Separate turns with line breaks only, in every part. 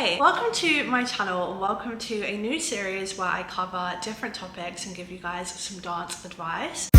Hey, welcome to my channel and welcome to a new series where I cover different topics and give you guys some dance advice.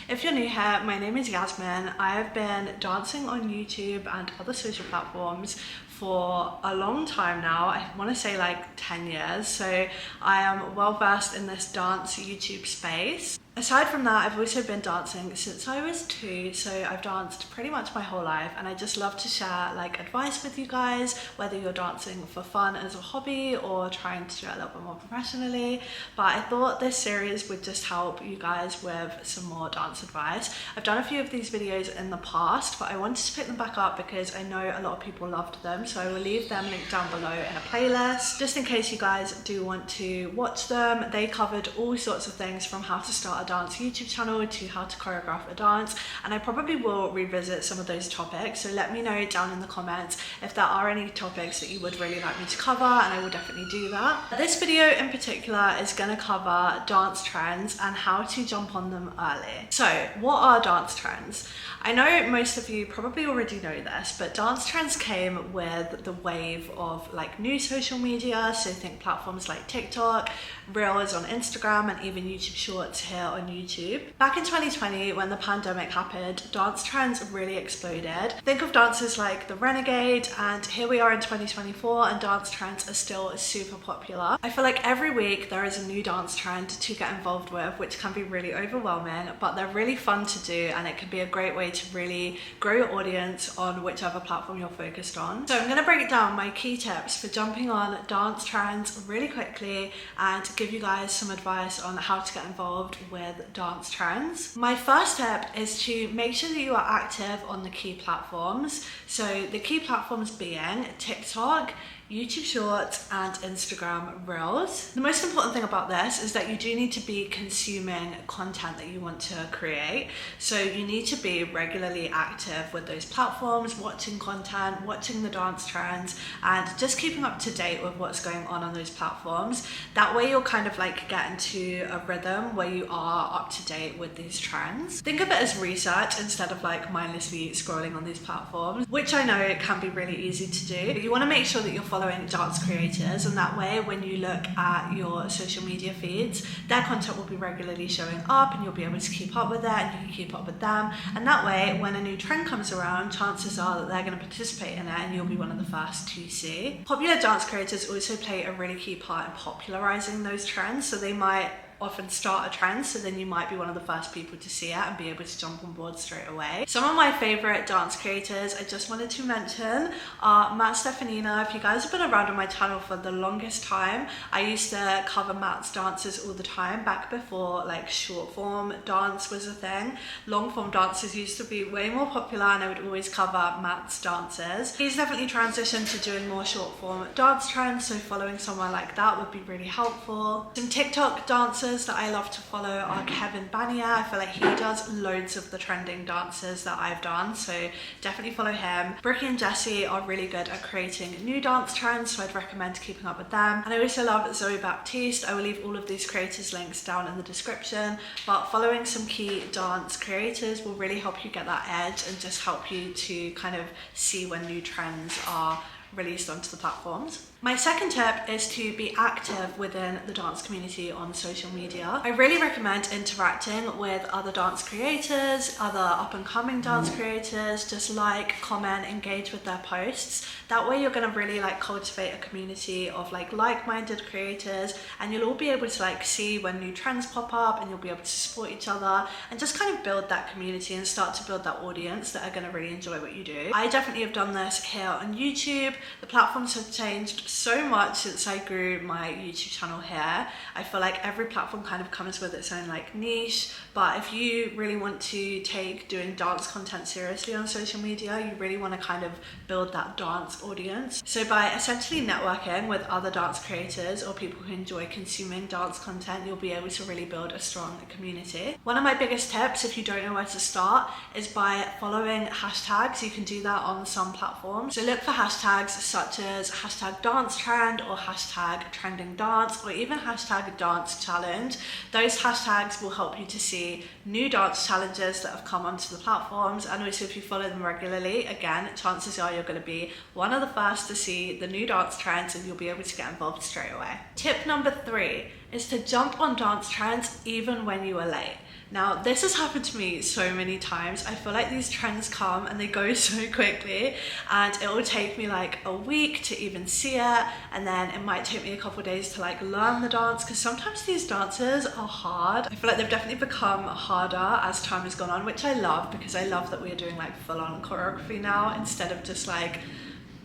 If you're new here, my name is Yasmin. I have been dancing on YouTube and other social platforms for a long time now. I want to say like 10 years. So I am well versed in this dance YouTube space. Aside from that, I've also been dancing since I was 2, so I've danced pretty much my whole life, and I just love to share like advice with you guys, whether you're dancing for fun as a hobby or trying to do it a little bit more professionally. But I thought this series would just help you guys with some more dance advice. I've done a few of these videos in the past, but I wanted to pick them back up because I know a lot of people loved them, so I will leave them linked down below in a playlist just in case you guys do want to watch them. They covered all sorts of things from how to start a dance YouTube channel to how to choreograph a dance, and I probably will revisit some of those topics, so let me know down in the comments if there are any topics that you would really like me to cover, and I will definitely do that. This video in particular is going to cover dance trends and how to jump on them early. So what are dance trends? I know most of you probably already know this, but dance trends came with the wave of like new social media, so think platforms like TikTok, Reels on Instagram, and even YouTube Shorts here on YouTube. Back in 2020, when the pandemic happened, dance trends really exploded. Think of dances like the Renegade, and here we are in 2024 and dance trends are still super popular. I feel like every week there is a new dance trend to get involved with, which can be really overwhelming, but they're really fun to do, and it can be a great way to really grow your audience on whichever platform you're focused on. So I'm going to break down my key tips for jumping on dance trends really quickly and give you guys some advice on how to get involved with dance trends. My first tip is to make sure that you are active on the key platforms. So the key platforms being TikTok, YouTube Shorts, and Instagram Reels. The most important thing about this is that you do need to be consuming content that you want to create. So you need to be regularly active with those platforms, watching content, watching the dance trends, and just keeping up to date with what's going on those platforms. That way you'll kind of like get into a rhythm where you are up to date with these trends. Think of it as research instead of like mindlessly scrolling on these platforms, which I know it can be really easy to do. But you want to make sure that you're following dance creators, and that way when you look at your social media feeds, their content will be regularly showing up and you'll be able to keep up with it and you can keep up with them, and that way when a new trend comes around, chances are that they're going to participate in it and you'll be one of the first to see. Popular dance creators also play a really key part in popularizing those trends, so they might often start a trend, so then you might be one of the first people to see it and be able to jump on board straight away. Some of my favorite dance creators I just wanted to mention are Matt Stefanina. If you guys have been around on my channel for the longest time, I used to cover Matt's dances all the time back before like short form dance was a thing. Long form dances used to be way more popular and I would always cover Matt's dances. He's definitely transitioned to doing more short form dance trends, so following someone like that would be really helpful. Some TikTok dancers that I love to follow are Kevin Bania. I feel like he does loads of the trending dances that I've done, so definitely follow him. Bricky and Jessie are really good at creating new dance trends, so I'd recommend keeping up with them. And I also love Zoe Baptiste. I will leave all of these creators' links down in the description, but following some key dance creators will really help you get that edge and just help you to kind of see when new trends are released onto the platforms. My second tip is to be active within the dance community on social media. I really recommend interacting with other dance creators, other up-and-coming dance creators. Just like, comment, engage with their posts. That way you're going to really like cultivate a community of like-minded creators, and you'll all be able to like see when new trends pop up, and you'll be able to support each other and just kind of build that community and start to build that audience that are going to really enjoy what you do. I definitely have done this here on YouTube. The platforms have changed so much since I grew my YouTube channel here. I feel like every platform kind of comes with its own like niche, but if you really want to take doing dance content seriously on social media, you really want to kind of build that dance audience. So by essentially networking with other dance creators or people who enjoy consuming dance content, you'll be able to really build a strong community. One of my biggest tips, if you don't know where to start, is by following hashtags. You can do that on some platforms. So look for hashtags such as hashtag dance trend or hashtag trending dance or even hashtag dance challenge. Those hashtags will help you to see new dance challenges that have come onto the platforms, and also if you follow them regularly, again, chances are you're going to be one of the first to see the new dance trends and you'll be able to get involved straight away. Tip number 3 is to jump on dance trends even when you are late. Now, this has happened to me so many times. I feel like these trends come and they go so quickly, and it will take me like a week to even see it, and then it might take me a couple of days to like learn the dance, because sometimes these dances are hard. I feel like they've definitely become harder as time has gone on, which I love, because I love that we are doing like full-on choreography now instead of just like,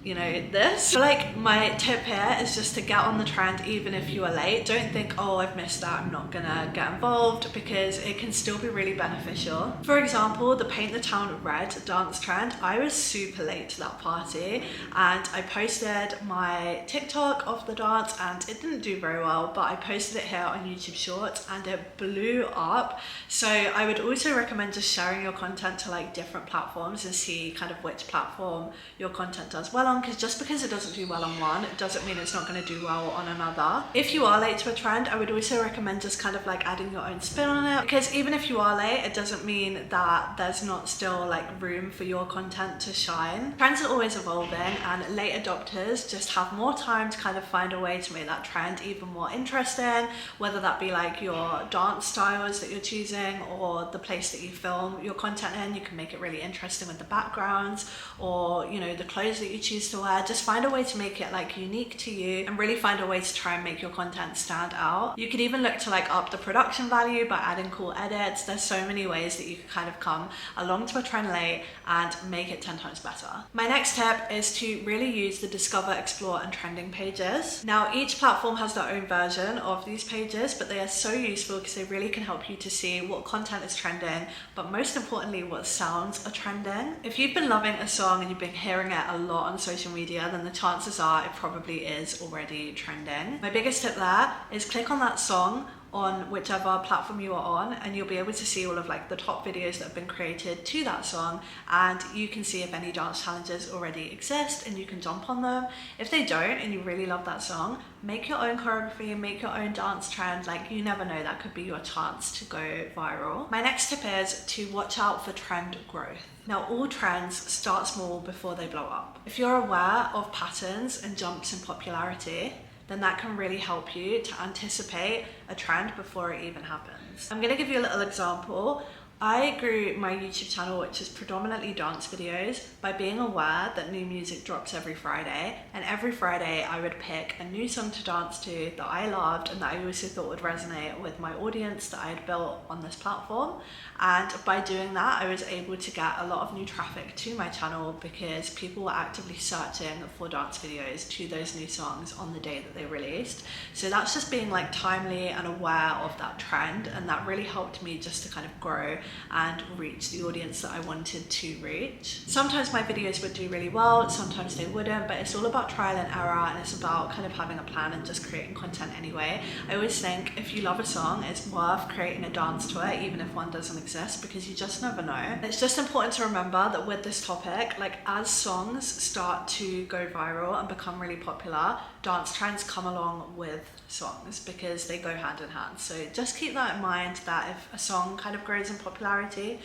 you know, this. So like my tip here is just to get on the trend even if you are late. Don't think, oh, I've missed that, I'm not gonna get involved, because it can still be really beneficial. For example, the Paint the Town Red dance trend, I was super late to that party and I posted my TikTok of the dance and it didn't do very well, but I posted it here on YouTube Shorts and it blew up. So I would also recommend just sharing your content to like different platforms and see kind of which platform your content does well on, because just because it doesn't do well on one, it doesn't mean it's not going to do well on another. If you are late to a trend, I would also recommend just kind of like adding your own spin on it, because even if you are late, it doesn't mean that there's not still like room for your content to shine. Trends are always evolving, and late adopters just have more time to kind of find a way to make that trend even more interesting, whether that be like your dance styles that you're choosing or the place that you film your content in. You can make it really interesting with the backgrounds, or you know, the clothes that you choose to wear. Just find a way to make it like unique to you and really find a way to try and make your content stand out. You could even look to like up the production value by adding cool edits. There's so many ways that you can kind of come along to a trend late and make it 10 times better. My next tip is to really use the Discover, Explore and Trending pages. Now, each platform has their own version of these pages, but they are so useful because they really can help you to see what content is trending, but most importantly, what sounds are trending. If you've been loving a song and you've been hearing it a lot on social media, then the chances are it probably is already trending. My biggest tip there is click on that song on whichever platform you are on, and you'll be able to see all of like the top videos that have been created to that song, and you can see if any dance challenges already exist and you can jump on them. If they don't and you really love that song, make your own choreography, make your own dance trend. Like, you never know, that could be your chance to go viral. My next tip is to watch out for trend growth. Now, all trends start small before they blow up. If you're aware of patterns and jumps in popularity, then that can really help you to anticipate a trend before it even happens. I'm gonna give you a little example. I grew my YouTube channel, which is predominantly dance videos, by being aware that new music drops every Friday, and every Friday I would pick a new song to dance to that I loved and that I also thought would resonate with my audience that I had built on this platform. And by doing that, I was able to get a lot of new traffic to my channel because people were actively searching for dance videos to those new songs on the day that they released. So that's just being like timely and aware of that trend, and that really helped me just to kind of grow and reach the audience that I wanted to reach. Sometimes my videos would do really well, sometimes they wouldn't, but it's all about trial and error, and it's about kind of having a plan and just creating content anyway. I always think if you love a song, it's worth creating a dance to it, even if one doesn't exist, because you just never know. It's just important to remember that with this topic, like as songs start to go viral and become really popular, dance trends come along with songs because they go hand in hand. So just keep that in mind, that if a song kind of grows in popularity,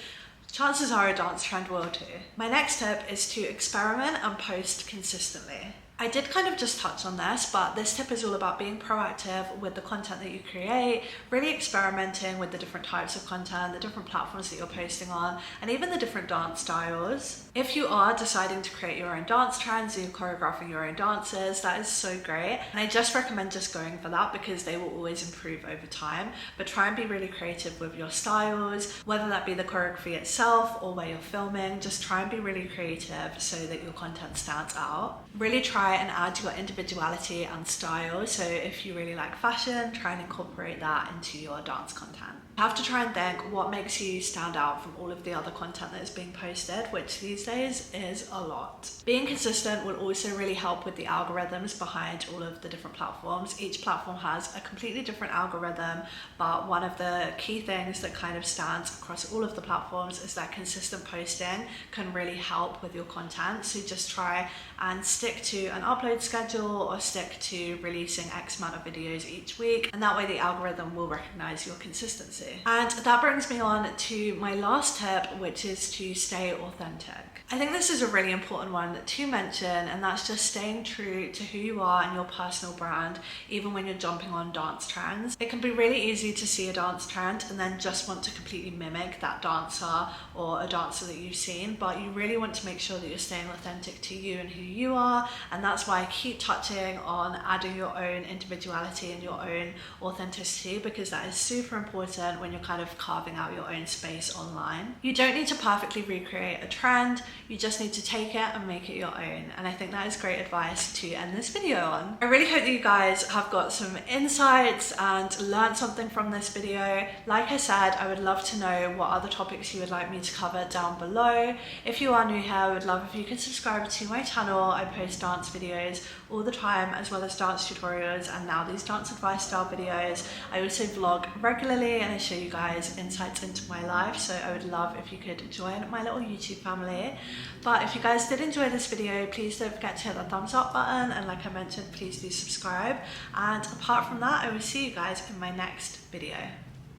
chances are a dance trend will too. My next tip is to experiment and post consistently. I did kind of just touch on this, but this tip is all about being proactive with the content that you create, really experimenting with the different types of content, the different platforms that you're posting on, and even the different dance styles. If you are deciding to create your own dance trends, you're choreographing your own dances, that is so great. And I just recommend just going for that because they will always improve over time. But try and be really creative with your styles, whether that be the choreography itself or where you're filming. Just try and be really creative so that your content stands out. Really try try and add your individuality and style. So if you really like fashion, try and incorporate that into your dance content. You have to try and think what makes you stand out from all of the other content that is being posted, which these days is a lot. Being consistent will also really help with the algorithms behind all of the different platforms. Each platform has a completely different algorithm, but one of the key things that kind of stands across all of the platforms is that consistent posting can really help with your content. So just try and stick to an upload schedule or stick to releasing X amount of videos each week, and that way the algorithm will recognize your consistency. And that brings me on to my last tip, which is to stay authentic. I think this is a really important one to mention, and that's just staying true to who you are and your personal brand, even when you're jumping on dance trends. It can be really easy to see a dance trend and then just want to completely mimic that dancer or a dancer that you've seen, but you really want to make sure that you're staying authentic to you and who you are, and that's why I keep touching on adding your own individuality and your own authenticity, because that is super important when you're kind of carving out your own space online. You don't need to perfectly recreate a trend, you just need to take it and make it your own, and I think that is great advice to end this video on. I really hope that you guys have got some insights and learned something from this video. Like I said, I would love to know what other topics you would like me to cover down below. If you are new here, I would love if you could subscribe to my channel. I post dance videos all the time, as well as dance tutorials and now these dance advice style videos. I also vlog regularly and I show you guys insights into my life, so I would love if you could join my little YouTube family. But if you guys did enjoy this video, please don't forget to hit the thumbs up button, and like I mentioned, please do subscribe. And apart from that, I will see you guys in my next video.